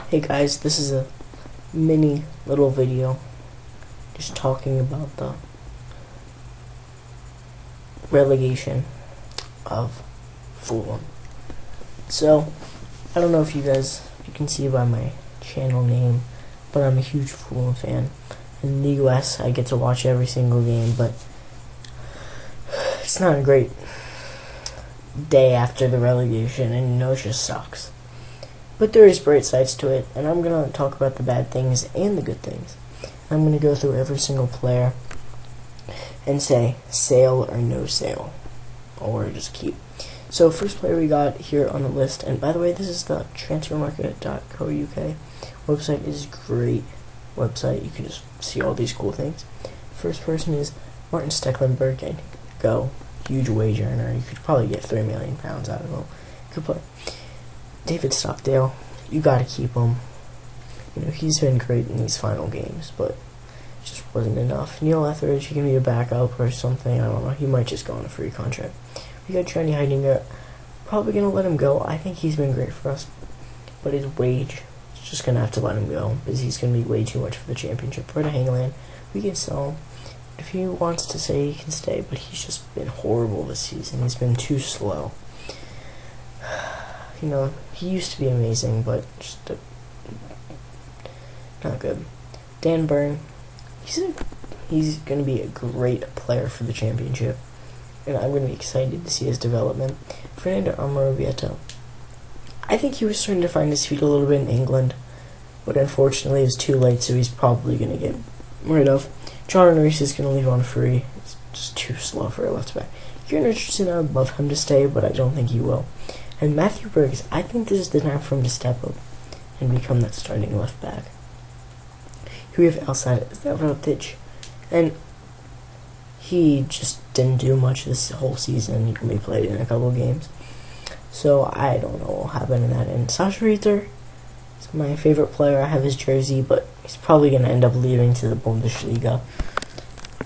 Hey guys, this is a mini little video just talking about the relegation of Fulham. So, I don't know if you can see by my channel name, but I'm a huge Fulham fan. In the US, I get to watch every single game, but it's not a great day after the relegation, and it just sucks. But there is bright sides to it, and I'm going to talk about the bad things and the good things. I'm going to go through every single player and say sale or no sale, or just keep. So first player we got here on the list, and by the way, this is the transfermarket.co.uk website. Is a great website. You can just see all these cool things. First person is Martin Stecklenburg, and go. Huge wage earner. You could probably get £3 million out of him. Good play. David Stockdale, you gotta keep him. He's been great in these final games, but it just wasn't enough. Neil Etheridge, he can be a backup or something. I don't know. He might just go on a free contract. We got Trendy Heidinger. Probably gonna let him go. I think he's been great for us, but his wage, it's just gonna have to let him go because he's gonna be way too much for the championship. Breda Hangeland, we can sell him. If he wants to stay, he can stay, but he's just been horrible this season. He's been too slow. He used to be amazing, but just not good. Dan Burn, he's going to be a great player for the championship, and I'm going to be excited to see his development. Fernando Amorovieta, I think he was starting to find his feet a little bit in England, but unfortunately it was too late, so he's probably going to get rid of. John Reese is going to leave on free. It's just too slow for a left back. Kieran Richardson, I would love him to stay, but I don't think he will. And Matthew Briggs, I think this is the time for him to step up and become that starting left back. Here we have Elsad Stavrotic, and he just didn't do much this whole season. He only played in a couple of games, so I don't know what will happen in that. And Sasha Rieter is my favorite player. I have his jersey, but he's probably going to end up leaving to the Bundesliga.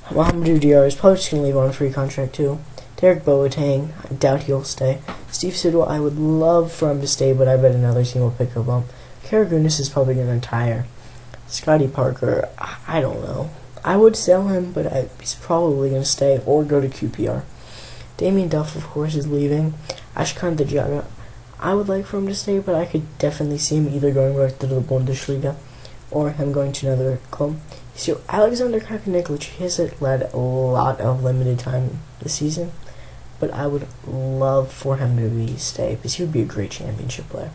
Mohamedou Diarra is probably just going to leave on a free contract too. Derek Boateng, I doubt he'll stay. Steve Sidwell, I would love for him to stay, but I bet another team will pick him up. Karagunis is probably going to retire. Scotty Parker, I don't know. I would sell him, but he's probably going to stay or go to QPR. Damien Duff, of course, is leaving. Ashkan Dajaga, I would like for him to stay, but I could definitely see him either going back to the Bundesliga or him going to another club. So Alexander Kakanikovic, he has led a lot of limited time this season, but I would love for him to stay because he would be a great championship player.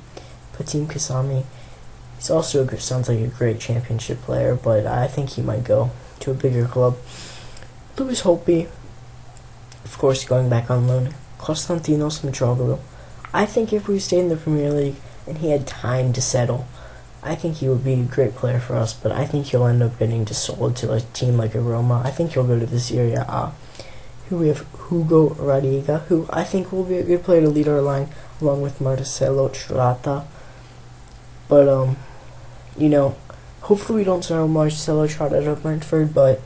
Patim Kasami, he's also sounds like a great championship player, but I think he might go to a bigger club. Louis Holtby, of course, going back on loan. Konstantinos Mitroglou, I think if we stayed in the Premier League and he had time to settle, I think he would be a great player for us, but I think he'll end up getting sold to a team like a Roma. I think he'll go to the Serie A. Here we have Hugo Radiga, who I think will be a good player to lead our line, along with Marcelo Trata. But, hopefully we don't sell Marcelo Trata to Brentford, but,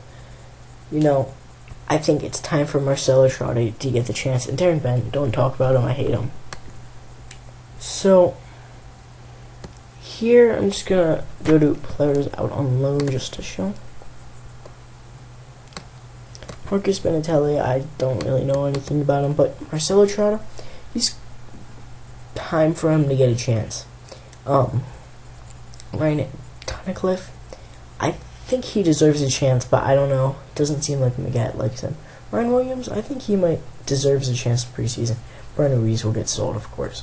I think it's time for Marcelo Trata to get the chance. And Darren Bent, don't talk about him, I hate him. So, here I'm just going to go to players out on loan just to show. Marcus Benatelli, I don't really know anything about him, but Marcelo Trata, he's time for him to get a chance. Ryan Tunnicliffe, I think he deserves a chance, but I don't know. Doesn't seem like Magat likes him. Ryan Williams, I think he might deserves a chance preseason. Brandon Rees will get sold, of course.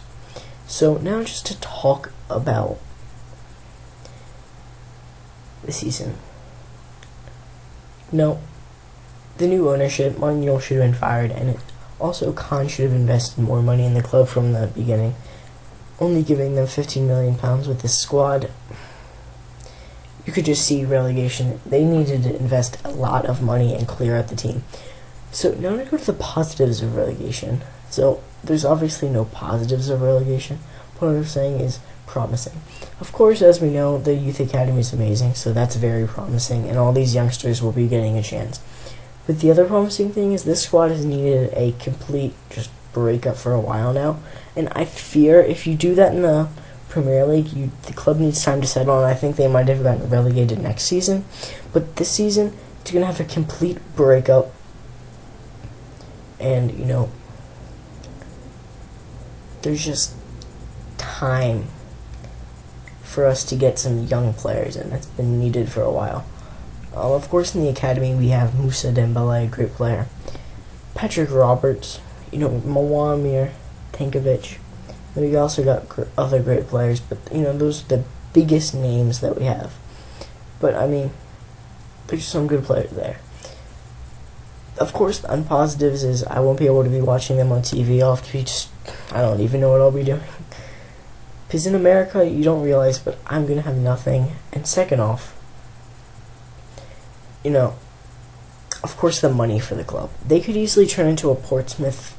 So now just to talk about the season. The new ownership, Martin Yule should have been fired, and also Khan should have invested more money in the club from the beginning. Only giving them £15 million with this squad, you could just see relegation. They needed to invest a lot of money and clear out the team. So now I'm going to go to the positives of relegation. So there's obviously no positives of relegation. What I'm saying is promising. Of course, as we know, the youth academy is amazing, so that's very promising, and all these youngsters will be getting a chance. But the other promising thing is this squad has needed a complete just breakup for a while now, and I fear if you do that in the Premier League, the club needs time to settle, and I think they might have gotten relegated next season. But this season, it's going to have a complete breakup. And, there's just time for us to get some young players, and that's been needed for a while. Of course, in the academy, we have Moussa Dembele, a great player. Patrick Roberts, Mawamir Tankovic. We also got other great players, but those are the biggest names that we have. But there's some good players there. Of course, the unpositives is I won't be able to be watching them on TV. I'll have to be I don't even know what I'll be doing. Because in America, you don't realize, but I'm gonna have nothing. And second off, of course, the money for the club. They could easily turn into a Portsmouth,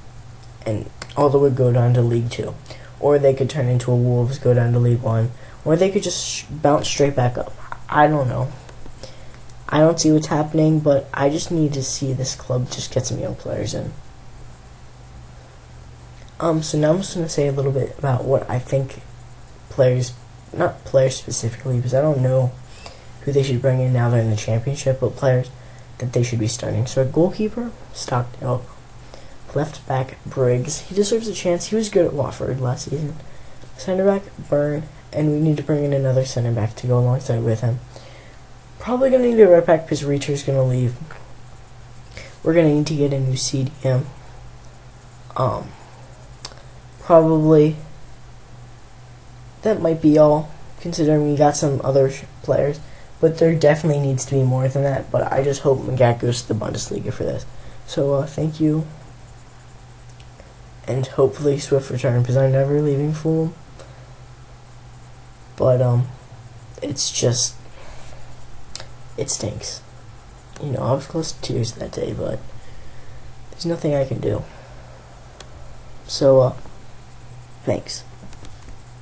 and all the way go down to League 2. Or they could turn into a Wolves, go down to League 1. Or they could just bounce straight back up. I don't know. I don't see what's happening, but I just need to see this club just get some young players in. So now I'm just going to say a little bit about what I think players, not players specifically, because I don't know who they should bring in now they're in the championship, but players that they should be starting. So goalkeeper, Stockdale. Left back, Briggs. He deserves a chance. He was good at Watford last season. Center back, Byrne. And we need to bring in another center back to go alongside with him. Probably going to need a right back because Reacher's going to leave. We're going to need to get a new CDM. Probably that might be all, considering we got some other players. But there definitely needs to be more than that. But I just hope Magath goes to the Bundesliga for this. So, thank you. And hopefully swift return, because I'm never leaving Fulham. But, it's just, it stinks. I was close to tears that day, but there's nothing I can do. So, thanks.